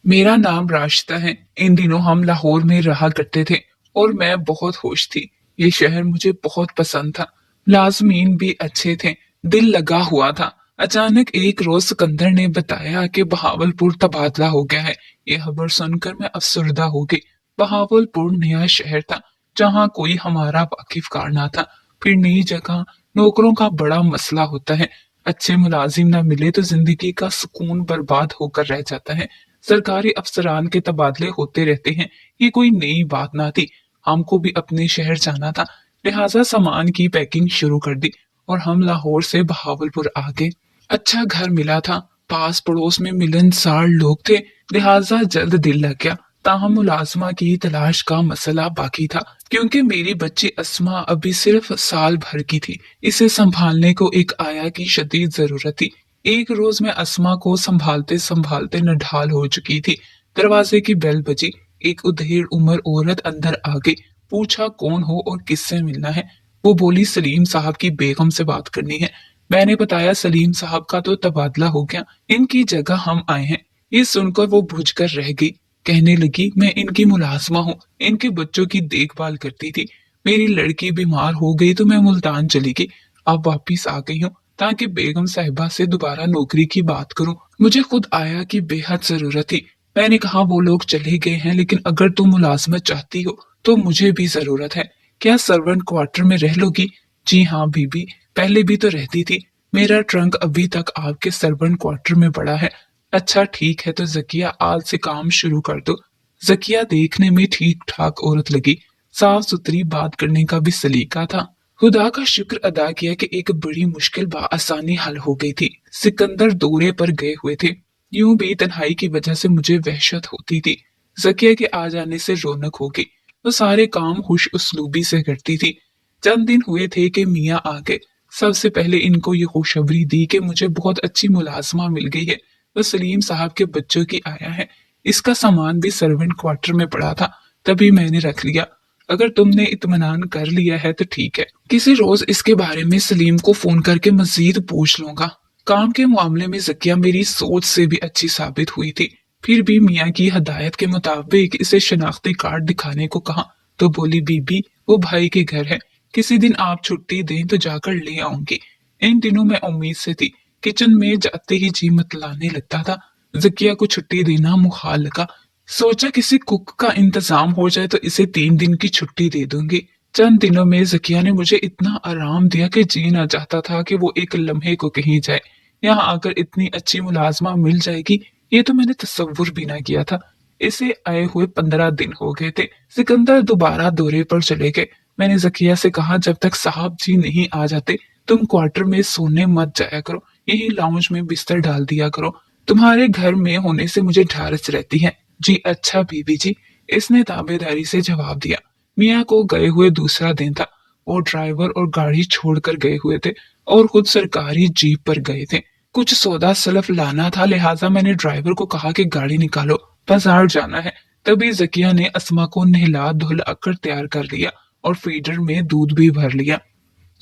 मेरा नाम राशिदा है। इन दिनों हम लाहौर में रहा करते थे और मैं बहुत खुश थी। ये शहर मुझे बहुत पसंद था। मुलाजमीन भी अच्छे थे। दिल लगा हुआ था। अचानक एक रोज सिकंदर ने बताया कि बहावलपुर तबादला हो गया है। ये खबर सुनकर मैं अफसरदा हो गई। बहावलपुर नया शहर था जहाँ कोई हमारा वाकिफकार ना था। फिर नई जगह नौकरों का बड़ा मसला होता है। अच्छे मुलाजिम ना मिले तो जिंदगी का सुकून बर्बाद होकर रह जाता है। सरकारी अफसरान के तबादले होते रहते हैं। ये कोई नई बात ना थी। हमको भी अपने शहर जाना था, लिहाजा सामान की पैकिंग शुरू कर दी और हम लाहौर से बहावलपुर आ गए। अच्छा घर मिला था। पास पड़ोस में मिलनसार लोग थे, लिहाजा जल्द दिल लग गया। ताहम मुलाजमा की तलाश का मसला बाकी था, क्योंकि मेरी बच्ची अस्मा अभी सिर्फ साल भर की थी। इसे संभालने को एक आया की शदीद जरूरत थी। एक रोज मैं अस्मा को संभालते संभालते नढाल हो चुकी थी। दरवाजे की बेल बजी। एक उधेड़ उम्र औरत अंदर आ गई। पूछा कौन हो और किससे मिलना है। वो बोली सलीम साहब की बेगम से बात करनी है। मैंने बताया सलीम साहब का तो तबादला हो गया, इनकी जगह हम आए हैं। ये सुनकर वो बुझ कर रह गई। कहने लगी मैं इनकी मुलाजमा हूँ, इनके बच्चों की देखभाल करती थी। मेरी लड़की बीमार हो गई तो मैं मुल्तान चली गई। अब वापिस आ गई हूँ ताकि बेगम साहिबा से दोबारा नौकरी की बात करूं। मुझे खुद आया की बेहद जरूरत थी। मैंने कहा वो लोग चले गए हैं, लेकिन अगर तुम मुलाजमत चाहती हो तो मुझे भी जरूरत है। क्या सर्वेंट क्वार्टर में रह लोगी? जी हाँ बीबी, पहले भी तो रहती थी। मेरा ट्रंक अभी तक आपके सर्वेंट क्वार्टर में पड़ा है। अच्छा ठीक है, तो जकिया आज से काम शुरू कर दो। जकिया देखने में ठीक ठाक औरत लगी। साफ सुथरी बात करने का भी सलीका था। खुदा का शुक्र अदा किया कि एक बड़ी मुश्किल आसानी हल हो गई थी। सिकंदर दौरे पर गए हुए थे। यूं भी तन्हाई की वजह से मुझे वहशत होती थी। जकिया के आ जाने से रौनक हो गई। वो सारे काम खुश उसलूबी से करती थी। चंद दिन हुए थे कि मियाँ आ गए। सबसे पहले इनको ये खुशखबरी दी कि मुझे बहुत अच्छी मुलाजमा मिल गई है। वो सलीम साहब के बच्चों की आया है। इसका सामान भी सर्वेंट क्वार्टर में पड़ा था, तभी मैंने रख लिया। अगर तुमने इत्मीनान कर लिया है तो ठीक है। किसी रोज इसके बारे में सलीम को फोन करके मजीद पूछ लूंगा। काम के मामले में जकिया मेरी सोच से भी अच्छी साबित हुई थी। फिर भी मियाँ की हदायत के मुताबिक इसे शनाख्ती कार्ड दिखाने को कहा तो बोली बीबी वो भाई के घर है, किसी दिन आप छुट्टी दें तो जाकर ले आऊंगी। इन दिनों मैं उम्मीद से थी। किचन में जाते ही जी मतलाने लगता था। जकिया को छुट्टी देना मुहाल लगा। सोचा किसी कुक का इंतजाम हो जाए तो इसे 3 दिन की छुट्टी दे दूंगी। चंद दिनों में जकिया ने मुझे इतना आराम दिया कि जी ना चाहता था कि वो एक लम्हे को कहीं जाए। यहाँ आकर इतनी अच्छी मुलाजमा मिल जाएगी, ये तो मैंने तस्वुर भी ना किया था। इसे आए हुए 15 दिन हो गए थे। सिकंदर दोबारा दौरे पर चले गए। मैंने जकिया से कहा जब तक साहब जी नहीं आ जाते तुम क्वार्टर में सोने मत जाया करो, यही लाउंज में बिस्तर डाल दिया करो। तुम्हारे घर में होने से मुझे ढारस रहती है। जी अच्छा बीबी जी, इसने ताबेदारी से जवाब दिया। मियाँ को गए हुए दूसरा दिन था। वो ड्राइवर और गाड़ी छोड़कर गए हुए थे और खुद सरकारी जीप पर गए थे। कुछ सौदा सलफ लाना था, लिहाजा मैंने ड्राइवर को कहा कि गाड़ी निकालो, बाजार जाना है। तभी जकिया ने अस्मा को नहला धुला कर तैयार कर लिया और फीडर में दूध भी भर लिया।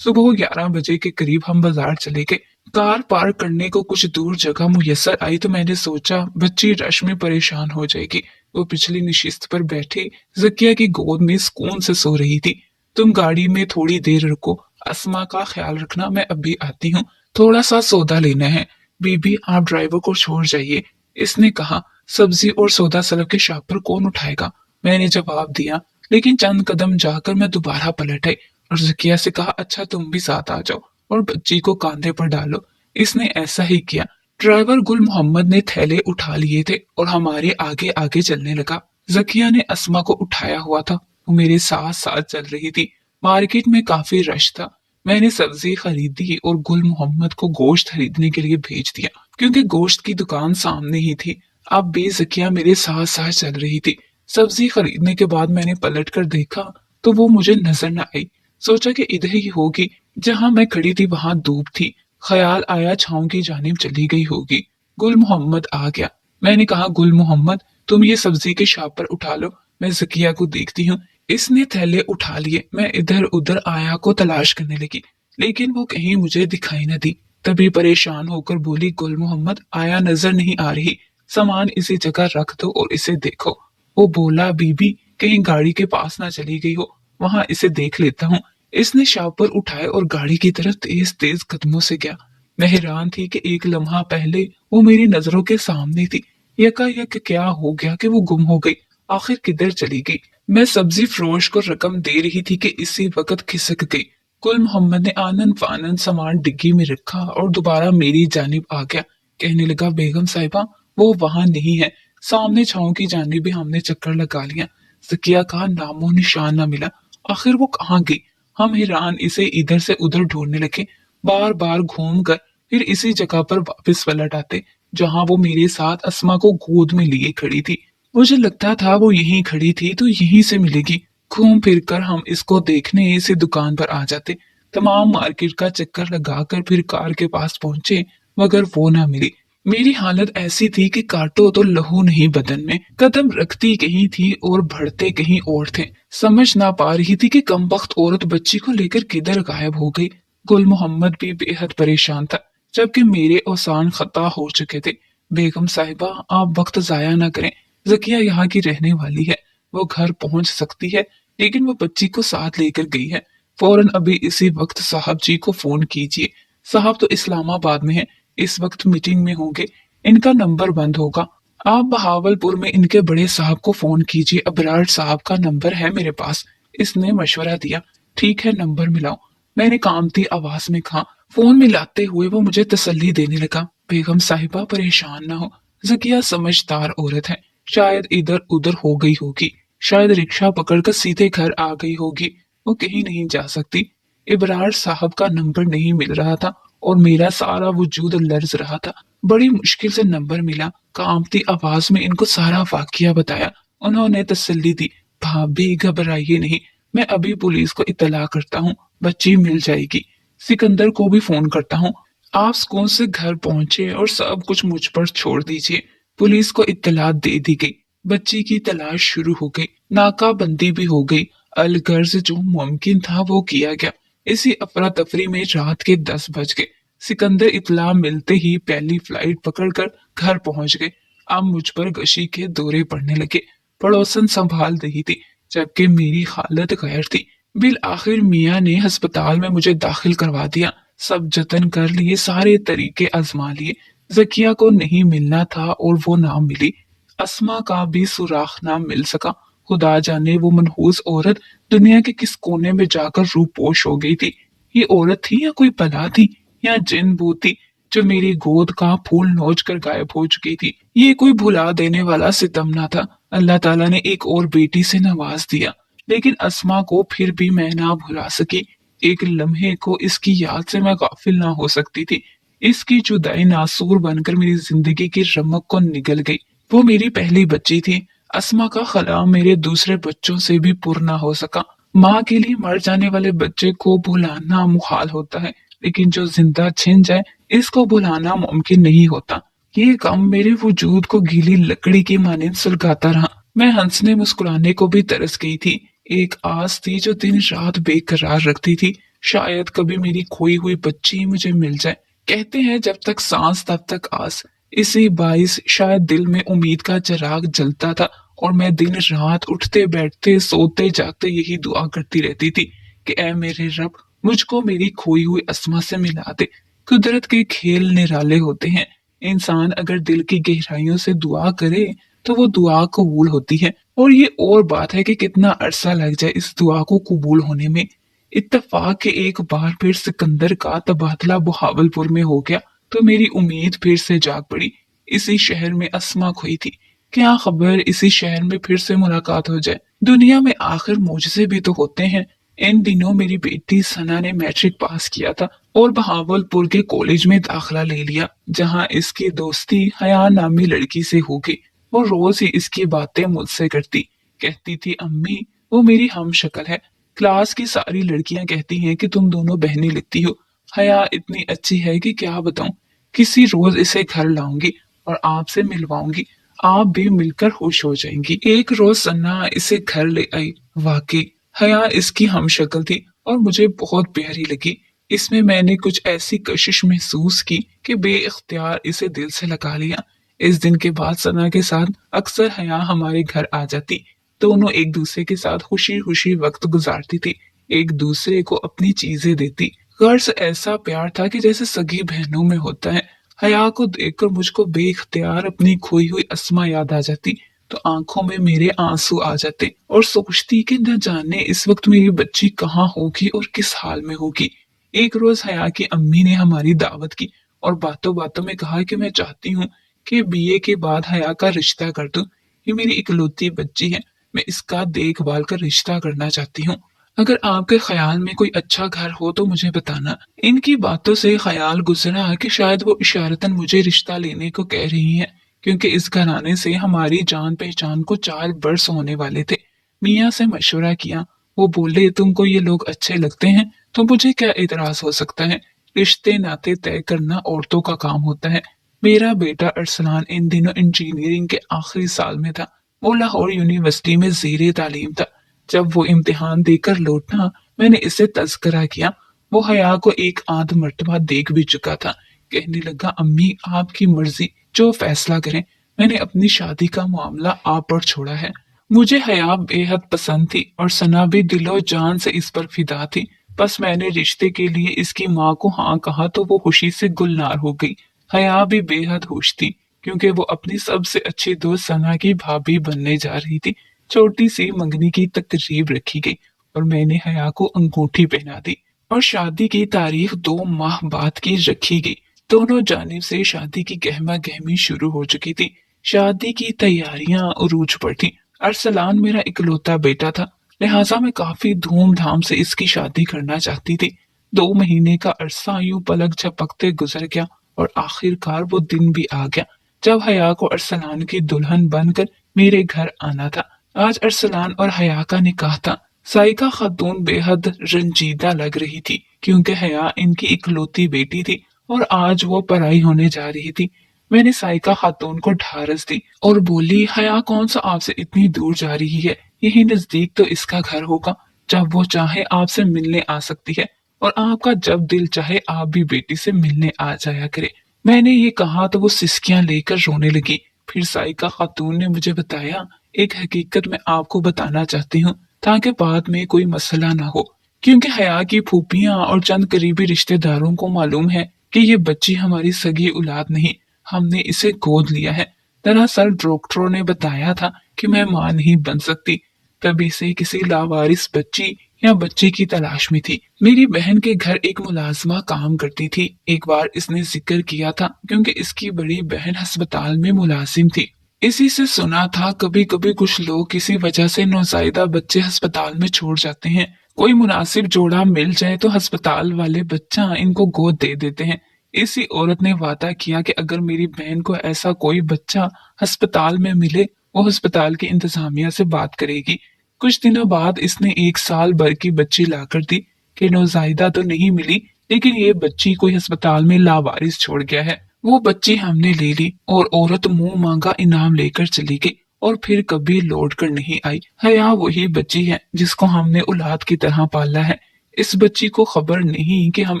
सुबह 11 बजे के करीब हम बाजार चले गए। कार पार्क करने को कुछ दूर जगह मुयस्सर आई तो मैंने सोचा बच्ची रश में परेशान हो जाएगी। वो पिछली नशिस्त पर बैठी जकिया की गोद में सुकून से सो रही थी। तुम गाड़ी में थोड़ी देर रुको, अस्मा का ख्याल रखना, मैं अभी आती हूँ। थोड़ा सा सौदा लेना है। बीबी आप ड्राइवर को छोड़ जाइए, इसने कहा। सब्जी और सौदा सलफ के शापर कौन उठाएगा? मैंने जवाब दिया, लेकिन चंद कदम जाकर मैं दोबारा पलट आई और जकिया से कहा अच्छा तुम भी साथ आ जाओ और बच्ची को कांधे पर डालो। इसने ऐसा ही किया। ड्राइवर गुल मोहम्मद ने थैले उठा लिए थे और हमारे आगे आगे चलने लगा। जकिया ने अस्मा को उठाया हुआ था, वो मेरे साथ साथ चल रही थी। मार्केट में काफी रश था। मैंने सब्जी खरीदी और गुल मोहम्मद को गोश्त खरीदने के लिए भेज दिया, क्योंकि गोश्त की दुकान सामने ही थी। अब बेजकिया मेरे साथ साथ चल रही थी। सब्जी खरीदने के बाद मैंने पलट कर देखा तो वो मुझे नजर न आई। सोचा कि इधर ही होगी। जहां मैं खड़ी थी वहां धूप थी। ख्याल आया छांव की जानिब चली गई होगी। गुल मोहम्मद आ गया। मैंने कहा गुल मोहम्मद तुम ये सब्जी के शापर उठा लो, मैं जकिया को देखती हूँ। इसने थैले उठा लिए। मैं इधर उधर आया को तलाश करने लगी, लेकिन वो कहीं मुझे दिखाई न दी। तभी परेशान होकर बोली गुल मोहम्मद आया नजर नहीं आ रही, सामान इसी जगह रख दो और इसे देखो। वो बोला, बीबी कहीं गाड़ी के पास ना चली गई हो, वहां इसे देख लेता हूँ। इसने शापर उठाए और गाड़ी की तरफ तेज तेज कदमों से गया। मैं हैरान थी कि एक लम्हा पहले वो मेरी नजरों के सामने थी, यकायक क्या हो गया कि वो गुम हो गई, आखिर किधर चली गई। मैं सब्जी फरोश को रकम दे रही थी कि इसी वक्त खिसक गई। गुल मोहम्मद ने आनन फानन सामान डिग्गी में रखा और दोबारा मेरी जानिब आ गया। कहने लगा, बेगम साहिबा वो वहां नहीं है, सामने छांव की जानिब भी हमने चक्कर लगा लिया, जकिया का नामो निशान न मिला, आखिर वो कहाँ गई। हम हैरान इसे इधर से उधर ढूंढने लगे, बार बार घूम कर फिर इसी जगह पर वापस पलट आते जहां वो मेरे साथ अस्मा को गोद में लिए खड़ी थी। मुझे लगता था वो यहीं खड़ी थी तो यहीं से मिलेगी। घूम फिर कर हम इसको देखने इसी दुकान पर आ जाते। तमाम मार्केट का चक्कर लगाकर फिर कार के पास पहुंचे, मगर वो ना मिली। मेरी हालत ऐसी थी कि काटो तो लहू नहीं बदन में, कदम रखती कहीं थी और बढ़ते कहीं और थे। समझ ना पा रही थी कि कमबख्त औरत बच्ची को लेकर किधर गायब हो गई। गुल मोहम्मद भी बेहद परेशान था, जबकि मेरे औसान खता हो चुके थे। बेगम साहिबा आप वक्त जाया ना करें, जकिया यहाँ की रहने वाली है, वो घर पहुंच सकती है, लेकिन वो बच्ची को साथ लेकर गई है। फौरन अभी इसी वक्त साहब जी को फोन कीजिए। साहब तो इस्लामाबाद में है, इस वक्त मीटिंग में होंगे, इनका नंबर बंद होगा। आप बहावलपुर में इनके बड़े साहब को फोन कीजिए, अबरार साहब का नंबर है मेरे पास। इसने मशवरा दिया। ठीक है, नंबर मिलाओ, मैंने कामती आवाज में कहा। फोन मिलाते हुए वो मुझे तसल्ली देने लगा। बेगम साहिबा परेशान ना हो, जकिया समझदार औरत है, शायद इधर उधर हो गई होगी, शायद रिक्शा पकड़कर सीधे घर आ गई होगी, वो कहीं नहीं जा सकती। इबरार साहब का नंबर नहीं मिल रहा था और मेरा सारा वजूद लर्ज रहा था। बड़ी मुश्किल से नंबर मिला, कांपती आवाज में इनको सारा वाकया बताया। उन्होंने तसल्ली दी, भाभी घबराइए नहीं, मैं अभी पुलिस को इत्तला करता हूँ, बच्ची मिल जाएगी। सिकंदर को भी फोन करता हूँ। आप सुकून से घर पहुंचे और सब कुछ मुझ पर छोड़ दीजिए। पुलिस को इत्तला दे दी गई, बच्ची की तलाश शुरू हो गई, नाकाबंदी भी हो गई। अलगर्ज जो मुमकिन था वो किया गया। इसी अफरा तफरी में रात के 10 बज गए। सिकंदर इत्तला मिलते ही पहली फ्लाइट पकड़कर घर पहुंच गए। अब मुझ पर गशी के दौरे पड़ने लगे। पड़ोसन संभाल रही थी, जबकि मेरी हालत गैर थी। बिल आखिर मियाँ ने अस्पताल में मुझे दाखिल करवा दिया। सब जतन कर लिए, सारे तरीके आजमा लिए, जकिया को नहीं मिलना था और वो ना मिली। अस्मा का भी सुराख ना मिल सका। खुदा जाने वो मनहूस औरत दुनिया के किस कोने में जाकर रूपोश हो गई थी। ये औरत थी या कोई बला थी या जिन भूत थी जो मेरी गोद का फूल नोच कर गायब हो चुकी थी। ये कोई भुला देने वाला सितम ना था। अल्लाह ताला ने एक और बेटी से नवाज दिया, लेकिन अस्मा को फिर भी मैं ना भुला सकी। एक लम्हे को इसकी याद से मैं गाफिल ना हो सकती थी। इसकी जुदाई नासूर बनकर मेरी जिंदगी की रमक को निगल गई। वो मेरी पहली बच्ची थी। अस्मा का खला मेरे दूसरे बच्चों से भी पुर ना हो सका। माँ के लिए मर जाने वाले बच्चे को भुलाना मुहाल होता है, लेकिन जो जिंदा छिन जाए इसको भुलाना मुमकिन नहीं होता। ये गम मेरे वजूद को गीली लकड़ी की मानिंद सुलगाता रहा। मैं हंसने मुस्कुराने को भी तरस गई थी। एक आस थी जो दिन रात बेकरार रखती थी, शायद कभी मेरी खोई हुई बच्ची मुझे मिल जाए। कहते हैं जब तक सांस तब तक आस। इसी बाइस शायद दिल में उम्मीद का चिराग जलता था और मैं दिन रात उठते बैठते सोते जागते यही दुआ करती रहती थी कि ऐ मेरे रब, मुझको मेरी खोई हुई अस्मा से मिला दे। कुदरत के खेल निराले होते हैं। इंसान अगर दिल की गहराइयों से दुआ करे तो वो दुआ कबूल होती है। और ये और बात है कि कितना अरसा लग जाए इस दुआ को कबूल होने में। इत्तेफाक के एक बार फिर सिकंदर का तबादला बहावलपुर में हो गया तो मेरी उम्मीद फिर से जाग पड़ी। इसी शहर में अस्मा खोई थी, क्या खबर इसी शहर में फिर से मुलाकात हो जाए। दुनिया में आखिर मुझसे भी तो होते हैं। इन दिनों मेरी बेटी सना ने मैट्रिक पास किया था और बहावलपुर के कॉलेज में दाखिला ले लिया, जहां इसकी दोस्ती हया नामी लड़की से हो गई। वो रोज ही इसकी बातें मुझसे करती, कहती थी अम्मी वो मेरी हम शक्ल है, क्लास की सारी लड़कियां कहती हैं कि तुम दोनों बहनें लगती हो। हया इतनी अच्छी है कि क्या बताऊं। किसी रोज इसे घर लाऊंगी और आपसे मिलवाऊंगी, आप भी मिलकर खुश हो जाएंगी। एक रोज सन्ना इसे घर ले आई। वाकई हया इसकी हम शक्ल थी और मुझे बहुत प्यारी लगी। इसमें मैंने कुछ ऐसी कशिश महसूस की कि बेइख्तियार इसे दिल से लगा लिया। इस दिन के बाद सना के साथ अक्सर हया हमारे घर आ जाती। दोनों एक दूसरे के साथ खुशी खुशी वक्त गुजारती थी, एक दूसरे को अपनी चीजें देती। गर्ज ऐसा प्यार था कि जैसे सगी बहनों में होता है। हया को देखकर मुझको बेख्तियार अपनी खोई हुई अस्मा याद आ जाती, तो आंखों में मेरे आंसू आ जाते और सोचती कि न जाने इस वक्त मेरी बच्ची कहाँ होगी और किस हाल में होगी। एक रोज हया की अम्मी ने हमारी दावत की और बातों बातों में कहा कि मैं चाहती हूँ कि बीए के बाद हया का रिश्ता कर दूं। ये मेरी इकलौती बच्ची है, मैं इसका देखभाल कर रिश्ता करना चाहती हूँ। अगर आपके ख्याल में कोई अच्छा घर हो तो मुझे बताना। इनकी बातों से ख्याल गुजरा कि शायद वो इशारतन मुझे रिश्ता लेने को कह रही हैं, क्योंकि इस घराने से हमारी जान पहचान को 4 वर्ष होने वाले थे। मियाँ से मशवरा किया, वो बोले तुमको ये लोग अच्छे लगते हैं तो मुझे क्या एतराज हो सकता है। रिश्ते नाते तय करना औरतों का काम होता है। मेरा बेटा अरसलान इन दिनों इंजीनियरिंग के आखिरी साल में था। वो लाहौर यूनिवर्सिटी में ज़ेरे तालीम था। जब वो इम्तिहान देकर लौटा, मैंने इसे तज़किरा किया। वो हया को एक आध मर्तबा देख भी चुका था। कहने लगा, अम्मी आपकी मर्जी, जो फैसला करें। मैंने अपनी शादी का मामला आप पर छोड़ा है। मुझे हया बेहद पसंद थी और सना भी दिलो जान से इस पर फिदा थी। बस मैंने रिश्ते के लिए इसकी माँ को हाँ कहा तो वो खुशी से गुलनार हो गई। हया भी बेहद खुश थी, क्योंकि वो अपनी सबसे अच्छी दोस्त सना की भाभी बनने जा रही थी। छोटी सी मंगनी की तकरीब रखी गई और मैंने हया को अंगूठी पहना दी और शादी की तारीख 2 माह बाद की रखी गई। दोनों जानिब से शादी की गहमा गहमी शुरू हो चुकी थी। शादी की तैयारियां उरूज पर थी। अरसलान मेरा इकलौता बेटा था, लिहाजा मैं काफी धूमधाम से इसकी शादी करना चाहती थी। 2 महीने का अरसा यूं पलक झपकते गुजर गया और आखिरकार वो दिन भी आ गया जब हया को अरसलान की दुल्हन बनकर मेरे घर आना था। आज अरसलान और हया का निकाह था। साइका खातून बेहद रंजीदा लग रही थी, क्योंकि हया इनकी इकलौती बेटी थी और आज वो पराई होने जा रही थी। मैंने साइका खातून को ढारस दी और बोली, हया कौन सा आपसे इतनी दूर जा रही है, यही नजदीक तो इसका घर होगा। जब वो चाहे आपसे मिलने आ सकती है और आपका जब दिल चाहे आप भी बेटी से मिलने आ जाया करे। मैंने ये कहा तो वो सिसकियां लेकर रोने लगी। फिर साइका खातून ने मुझे बताया, एक हकीकत मैं आपको बताना चाहती हूँ ताकि बाद में कोई मसला ना हो। क्योंकि हया की फूफियां और चंद करीबी रिश्तेदारों को मालूम है कि ये बच्ची हमारी सगी औलाद नहीं, हमने इसे गोद लिया है। दरअसल डॉक्टरों ने बताया था कि मैं मां नहीं बन सकती, तभी से किसी लावारिस बच्ची या बच्ची की तलाश में थी। मेरी बहन के घर एक मुलाजमा काम करती थी। एक बार इसने जिक्र किया था, क्योंकि इसकी बड़ी बहन अस्पताल में मुलाजिम थी। इसी से सुना था कभी कभी कुछ लोग किसी वजह से नौज़ायदा बच्चे अस्पताल में छोड़ जाते हैं। कोई मुनासिब जोड़ा मिल जाए तो अस्पताल वाले बच्चा इनको गोद दे देते हैं। इसी औरत ने वादा किया कि अगर मेरी बहन को ऐसा कोई बच्चा अस्पताल में मिले, वो अस्पताल की इंतजामिया से बात करेगी। कुछ दिनों बाद इसने 1 साल भर की बच्ची लाकर दी कि नौज़ायदा तो नहीं मिली, लेकिन ये बच्ची कोई अस्पताल में लावारिस छोड़ गया है। वो बच्ची हमने ले ली और औरत मुंह मांगा इनाम लेकर चली गई और फिर कभी लौट कर नहीं आई। हया वही बच्ची है जिसको हमने औलाद की तरह पाला है। इस बच्ची को खबर नहीं कि हम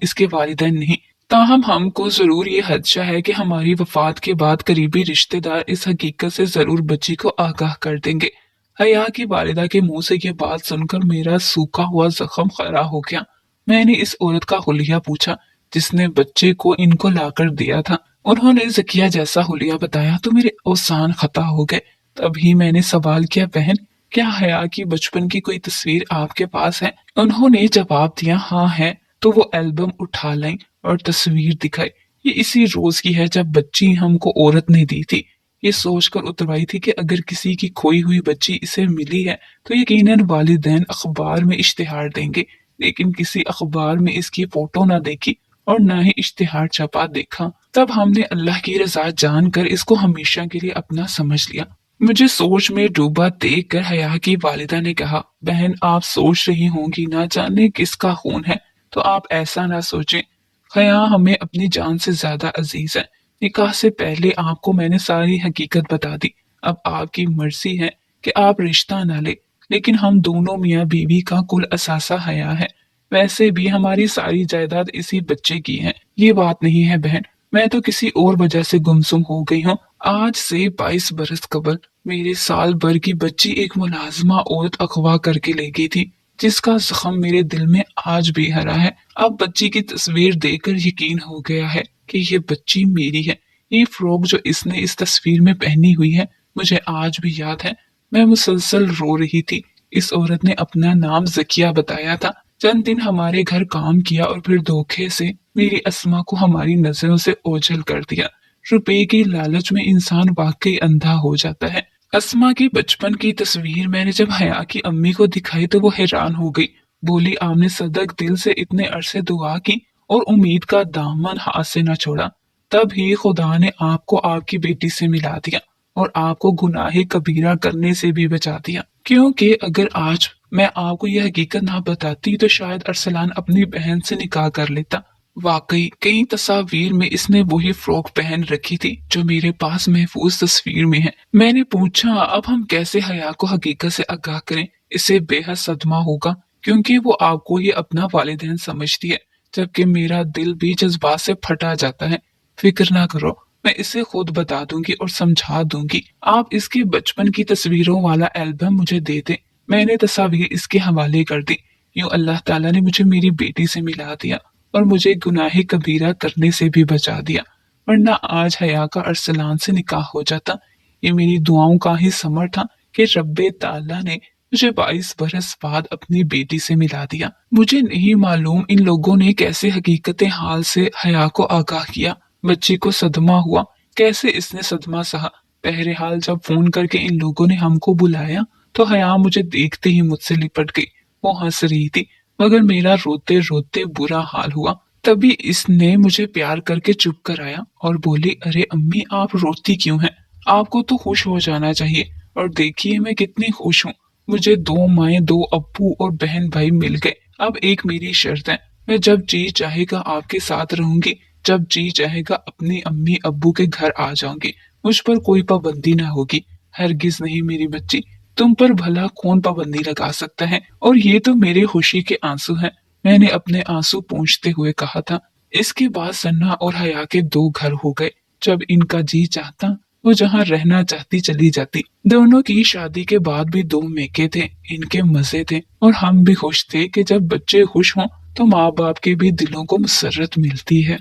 इसके वालिदैन नहीं, ताहम हमको जरूर ये खदशा है कि हमारी वफात के बाद करीबी रिश्तेदार इस हकीकत से जरूर बच्ची को आगाह कर देंगे। हया की वालिदा के मुंह से ये बात सुनकर मेरा सूखा हुआ जख्म खरा हो गया। मैंने इस औरत का हुलिया पूछा जिसने बच्चे को इनको लाकर दिया था। उन्होंने जकिया जैसा हुलिया बताया तो मेरे औसान खता हो गए। तभी मैंने सवाल किया, बहन क्या हया की बचपन की कोई तस्वीर आपके पास है? उन्होंने जवाब दिया, हाँ है। तो वो एल्बम उठा लाई और तस्वीर दिखाई। ये इसी रोज की है जब बच्ची हमको औरत ने दी थी। ये सोचकर उतरवाई थी कि अगर किसी की खोई हुई बच्ची इसे मिली है तो यकीनन वालिदैन अखबार में इश्तिहार देंगे, लेकिन किसी अखबार में इसकी फोटो ना देखी और ना ही इश्तिहार छपा देखा। तब हमने अल्लाह की रजा जानकर इसको हमेशा के लिए अपना समझ लिया। मुझे सोच में डूबा देख कर हया की वालिदा ने कहा, बहन आप सोच रही होंगी ना जाने किसका खून है, तो आप ऐसा ना सोचें। हया हमें अपनी जान से ज्यादा अजीज है। निकाह से पहले आपको मैंने सारी हकीकत बता दी। अब आपकी मर्जी है कि आप रिश्ता ना ले, लेकिन हम दोनों मियाँ बीवी का कुल असासा हया है। वैसे भी हमारी सारी जायदाद इसी बच्चे की है। ये बात नहीं है बहन, मैं तो किसी और वजह से गुमसुम हो गई हूँ आज से 22 बरस कबल मेरे साल भर की बच्ची एक मुलाजिमा औरत अगवा करके ले गई थी, जिसका जख्म मेरे दिल में आज भी हरा है। अब बच्ची की तस्वीर देखकर यकीन हो गया है कि ये बच्ची मेरी है। ये फ्रॉक जो इसने इस तस्वीर में पहनी हुई है, मुझे आज भी याद है। मैं मुसलसल रो रही थी। इस औरत ने अपना नाम जकिया बताया था। चंद दिन हमारे घर काम किया और फिर धोखे से मेरी अस्मा को हमारी नजरों से ओझल कर दिया। रुपए की लालच में इंसान वाकई अंधा हो जाता है। अस्मा की बचपन की तस्वीर मैंने जब हया की अम्मी को दिखाई तो वो हैरान हो गई। बोली, आपने सदक दिल से इतने अरसे दुआ की और उम्मीद का दामन हाथ से न छोड़ा, तब ही खुदा ने आपको आपकी बेटी से मिला दिया और आपको गुनाहे कबीरा करने से भी बचा दिया। क्योंकि अगर आज मैं आपको यह हकीकत ना बताती तो शायद अरसलान अपनी बहन से निकाह कर लेता। वाकई कई तस्वीर में इसने वही फ्रॉक पहन रखी थी जो मेरे पास महफूज तस्वीर में है। मैंने पूछा, अब हम कैसे हया को हकीकत से आगाह करें? इसे बेहद सदमा होगा क्योंकि वो आपको ही अपना वालिदैन समझती है, जबकि मेरा दिल भी जज्बात से फटा जाता है। फिक्र ना करो, मैं इसे खुद बता दूंगी और समझा दूंगी। आप इसके बचपन की तस्वीरों वाला एल्बम मुझे दे दें। मैंने तस्वीर इसके हवाले कर दी। यूं अल्लाह ताला ने मुझे मेरी बेटी से मिला दिया और मुझे गुनाहे कबीरा करने से भी बचा दिया, वरना आज हया का अरसलान से निकाह हो जाता। ये मेरी दुआओं का ही समर था कि रब्बे ताला ने मुझे 22 बरस बाद अपनी बेटी से मिला दिया। मुझे नहीं मालूम इन लोगों ने कैसे हकीकत हाल से हया को आगाह किया। बच्ची को सदमा हुआ, कैसे इसने सदमा सहा। बहरहाल जब फोन करके इन लोगों ने हमको बुलाया तो हया मुझे देखते ही मुझसे लिपट गई। वो हंस रही थी, मगर मेरा रोते रोते बुरा हाल हुआ। तभी इसने मुझे प्यार करके चुप कराया और बोली, अरे अम्मी, आप रोती क्यों हैं? आपको तो खुश हो जाना चाहिए। और देखिए मैं कितनी खुश हूँ। मुझे 2 माएं, 2 अब्बू और बहन भाई मिल गए। अब एक मेरी शर्त है, मैं जब जी चाहेगा आपके साथ रहूंगी, जब जी चाहेगा अपनी अम्मी अब्बू के घर आ जाऊंगी। मुझ पर कोई पाबंदी ना होगी। हरगिज नहीं मेरी बच्ची, तुम पर भला कौन पाबंदी लगा सकता है? और ये तो मेरे खुशी के आंसू हैं। मैंने अपने आंसू पोंछते हुए कहा था। इसके बाद सन्ना और हया के 2 घर हो गए। जब इनका जी चाहता वो जहाँ रहना चाहती चली जाती। दोनों की शादी के बाद भी 2 मेके थे। इनके मजे थे और हम भी खुश थे कि जब बच्चे खुश हों तो माँ बाप के भी दिलों को मसरत मिलती है।